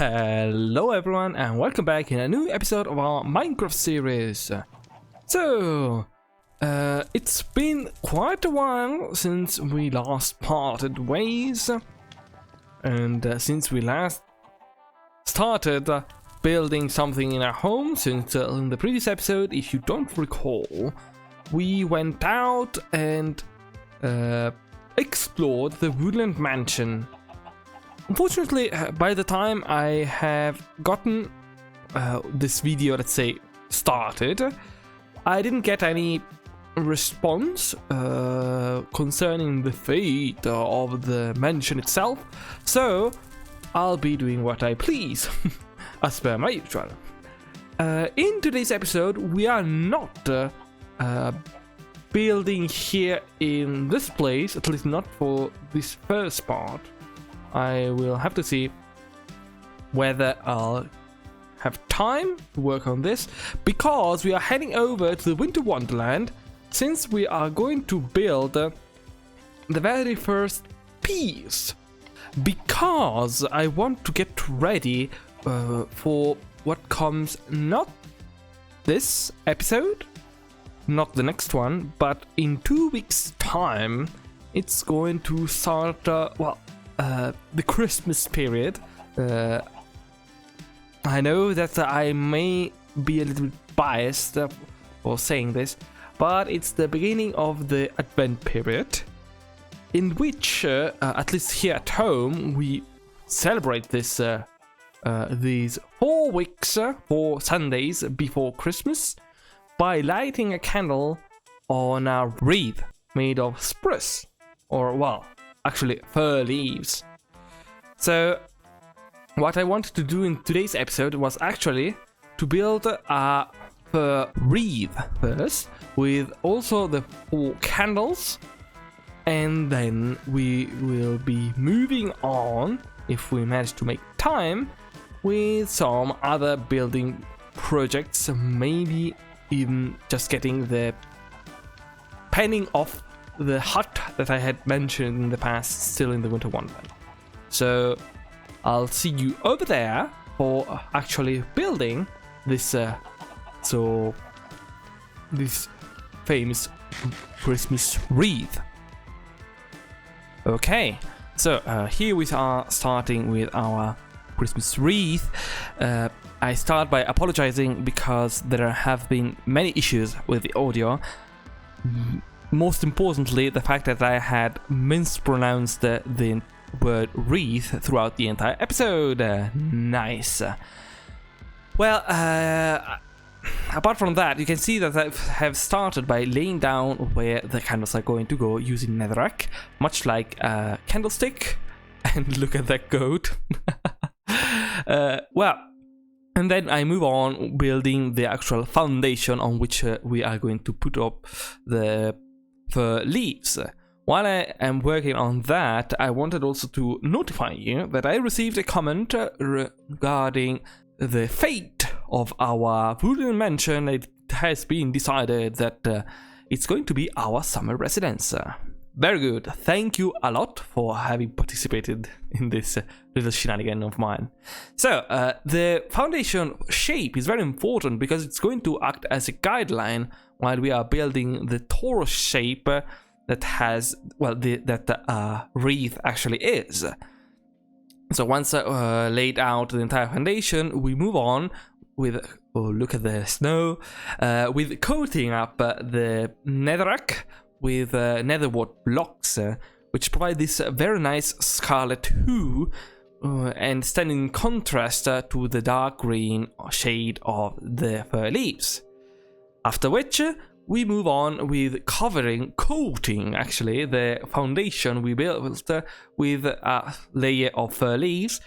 Hello everyone and welcome back in a new episode of our Minecraft series. So, it's been quite a while since we last parted ways, and since we last started building something in our home, since in the previous episode, if you don't recall, we went out and explored the Woodland mansion. Unfortunately, by the time I have gotten this video, let's say, started, I didn't get any response concerning the fate of the mansion itself, so I'll be doing what I please, as per my usual. In today's episode, we are not building here in this place, at least not for this first part. I will have to see whether I'll have time to work on this, because we are heading over to the Winter Wonderland, since we are going to build the very first piece, because I want to get ready for what comes, not this episode, not the next one, but in 2 weeks time it's going to start, the Christmas period. I know that I may be a little bit biased for saying this, but it's the beginning of the Advent period, in which, at least here at home, we celebrate this these 4 weeks, 4 Sundays before Christmas, by lighting a candle on a wreath made of spruce, or actually fir leaves. So what I wanted to do in today's episode was actually to build a fir wreath first, with also the 4 candles, and then we will be moving on, if we manage to make time, with some other building projects, maybe even just getting the penning off the hut that I had mentioned in the past, still in the Winter Wonderland. So I'll see you over there for actually building this this famous Christmas wreath. Okay, so here we are starting with our Christmas wreath. I start by apologizing because there have been many issues with the audio. Most importantly, the fact that I had mispronounced the word wreath throughout the entire episode. Nice. Well, apart from that, you can see that I have started by laying down where the candles are going to go using netherrack, much like a candlestick. And look at that goat. And then I move on building the actual foundation on which we are going to put up the fir leaves. While I am working on that, I wanted also to notify you that I received a comment regarding the fate of our Woodland mansion. It has been decided that it's going to be our summer residence. Very good. Thank you a lot for having participated in this little shenanigan of mine. So, the foundation shape is very important because it's going to act as a guideline while we are building the torus shape that has, that wreath actually is. So once laid out the entire foundation, we move on with, look at the snow, with coating up the netherrack with netherwort blocks, which provide this very nice scarlet hue, and stand in contrast to the dark green shade of the fir leaves. After which, we move on with coating actually the foundation we built with a layer of fir leaves,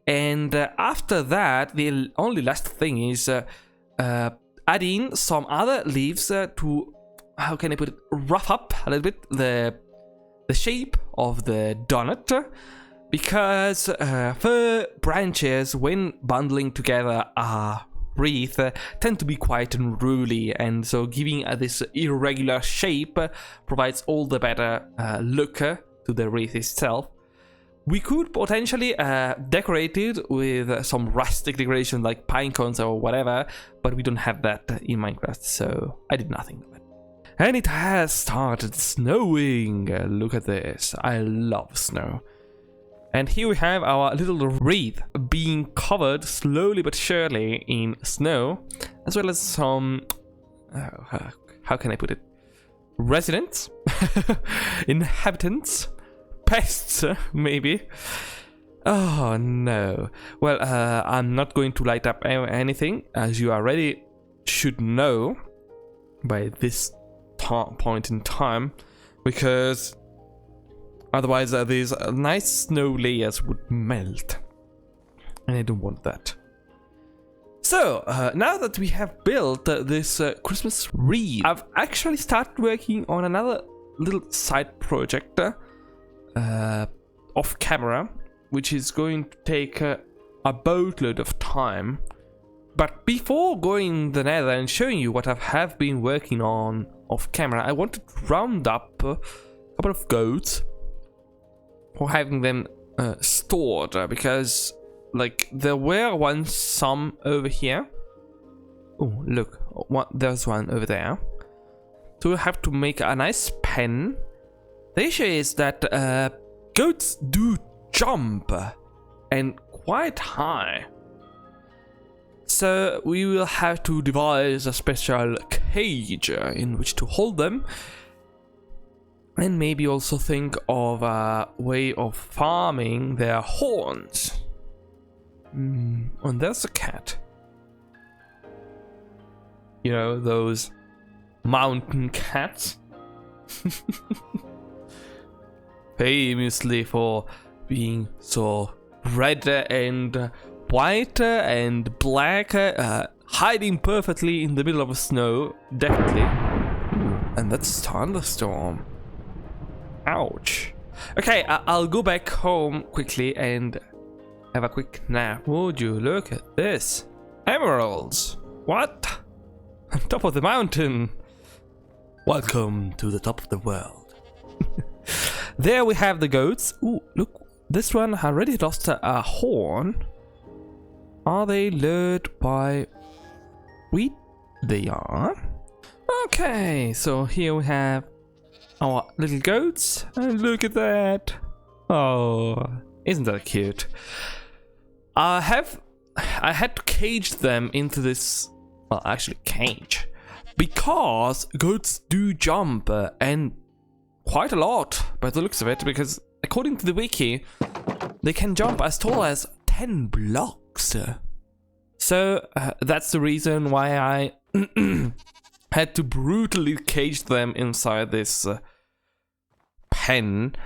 and after that the only last thing is add in some other leaves to, how can I put it, rough up a little bit the shape of the donut, because fir branches, when bundling together, are wreath tend to be quite unruly, and so giving this irregular shape provides all the better look to the wreath itself. We could potentially decorate it with some rustic decoration like pine cones or whatever, but we don't have that in Minecraft, so I did nothing of it. And it has started snowing. Look at this. I love snow. And here we have our little wreath being covered slowly but surely in snow, as well as some, how can I put it? Residents? Inhabitants? Pests, maybe? Oh no. Well, I'm not going to light up anything, as you already should know by this point in time, because otherwise these nice snow layers would melt, and I don't want that. So, now that we have built this Christmas wreath, I've actually started working on another little side project off camera, which is going to take a boatload of time. But before going the nether and showing you what I have been working on off camera, I wanted to round up a couple of goats or having them stored, because like there were once some over here. Oh look, there's one over there. So we have to make a nice pen. The issue is that goats do jump, and quite high. So we will have to devise a special cage in which to hold them, and maybe also think of a way of farming their horns. And there's a cat. You know, those mountain cats. Famously for being so red and white and black, hiding perfectly in the middle of snow, definitely. And that's a thunderstorm. Ouch. Okay, I'll go back home quickly and have a quick nap. Would you look at this? Emeralds! What? On top of the mountain! Welcome to the top of the world. There we have the goats. Ooh, look, this one already lost a horn. Are they lured by wheat? They are. Okay, so here we have our little goats, and look at that. Oh, isn't that cute? I had to cage them into this, well, actually cage, because goats do jump, and quite a lot by the looks of it, because according to the wiki, they can jump as tall as 10 blocks. So that's the reason why I had to brutally cage them inside this pen,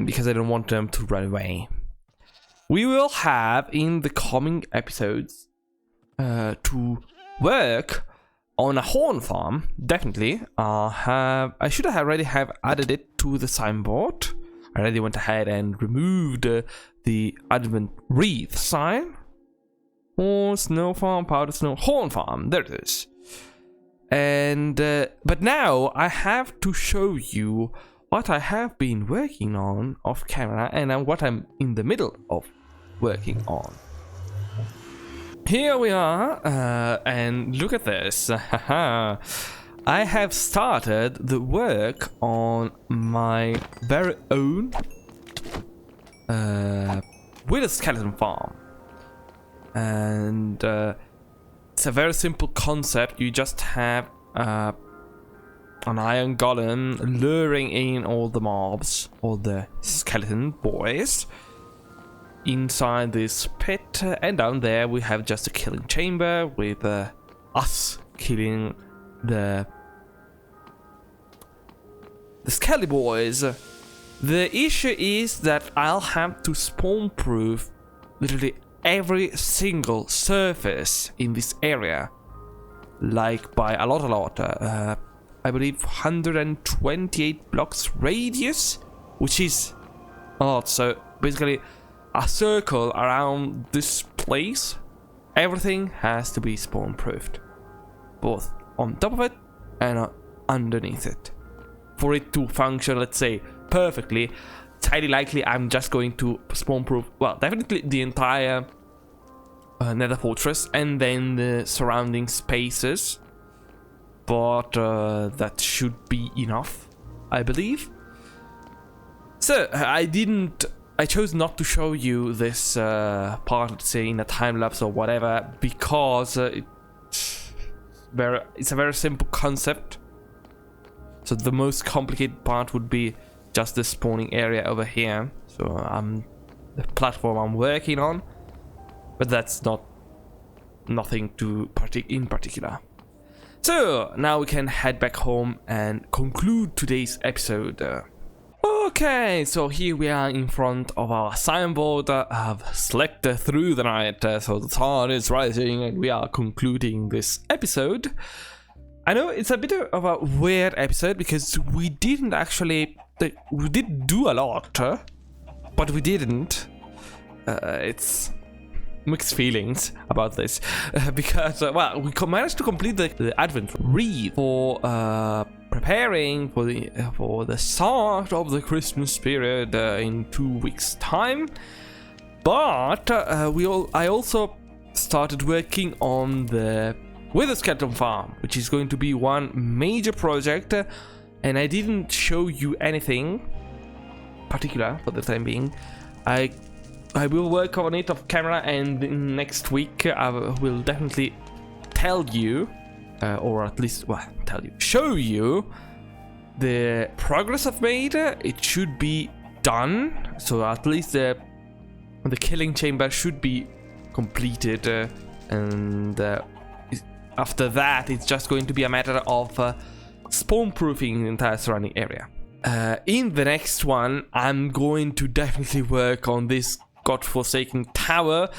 because I don't want them to run away. We will have in the coming episodes to work on a horn farm, definitely. I should have already have added it to the signboard. I already went ahead and removed the Advent Wreath sign. Horn, snow farm, powder snow, horn farm, there it is. And, but now I have to show you what I have been working on off camera, and what I'm in the middle of working on. Here we are, and look at this. I have started the work on my very own wither skeleton farm. And it's a very simple concept. You just have an iron golem luring in all the mobs, all the skeleton boys, inside this pit, and down there we have just a killing chamber with us killing the skelly boys. The issue is that I'll have to spawn proof literally every single surface in this area, like by a lot. I believe 128 blocks radius, which is a lot. So basically a circle around this place, everything has to be spawn proofed, both on top of it and underneath it, for it to function, let's say, perfectly. it's highly likely I'm just going to spawn-proof, well, definitely the entire nether fortress and then the surrounding spaces. But that should be enough, I believe. So, I chose not to show you this part, say, in a time-lapse or whatever, because it's a very simple concept. So the most complicated part would be just the spawning area over here. So the platform I'm working on, but that's nothing in particular. So now we can head back home and conclude today's episode. Okay, so here we are in front of our signboard. I've slept through the night, so the sun is rising and we are concluding this episode. I know it's a bit of a weird episode because we did do a lot, but we didn't. It's mixed feelings about this because well, we managed to complete the Advent Wreath for preparing for the start of the Christmas period in 2 weeks' time. But I also started working on the Wither Skeleton Farm, which is going to be one major project, and I didn't show you anything particular for the time being. I will work on it off camera, and next week I will definitely tell you, or at least, well, show you the progress I've made. It should be done, so at least the killing chamber should be completed, and after that it's just going to be a matter of spawn-proofing the entire surrounding area. In the next one, I'm going to definitely work on this godforsaken tower.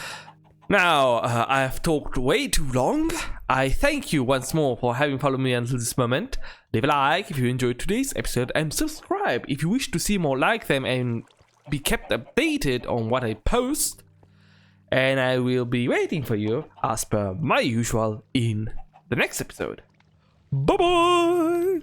Now, I have talked way too long. I thank you once more for having followed me until this moment. Leave a like if you enjoyed today's episode and subscribe if you wish to see more like them and be kept updated on what I post. And I will be waiting for you, as per my usual, in the next episode. Bye bye!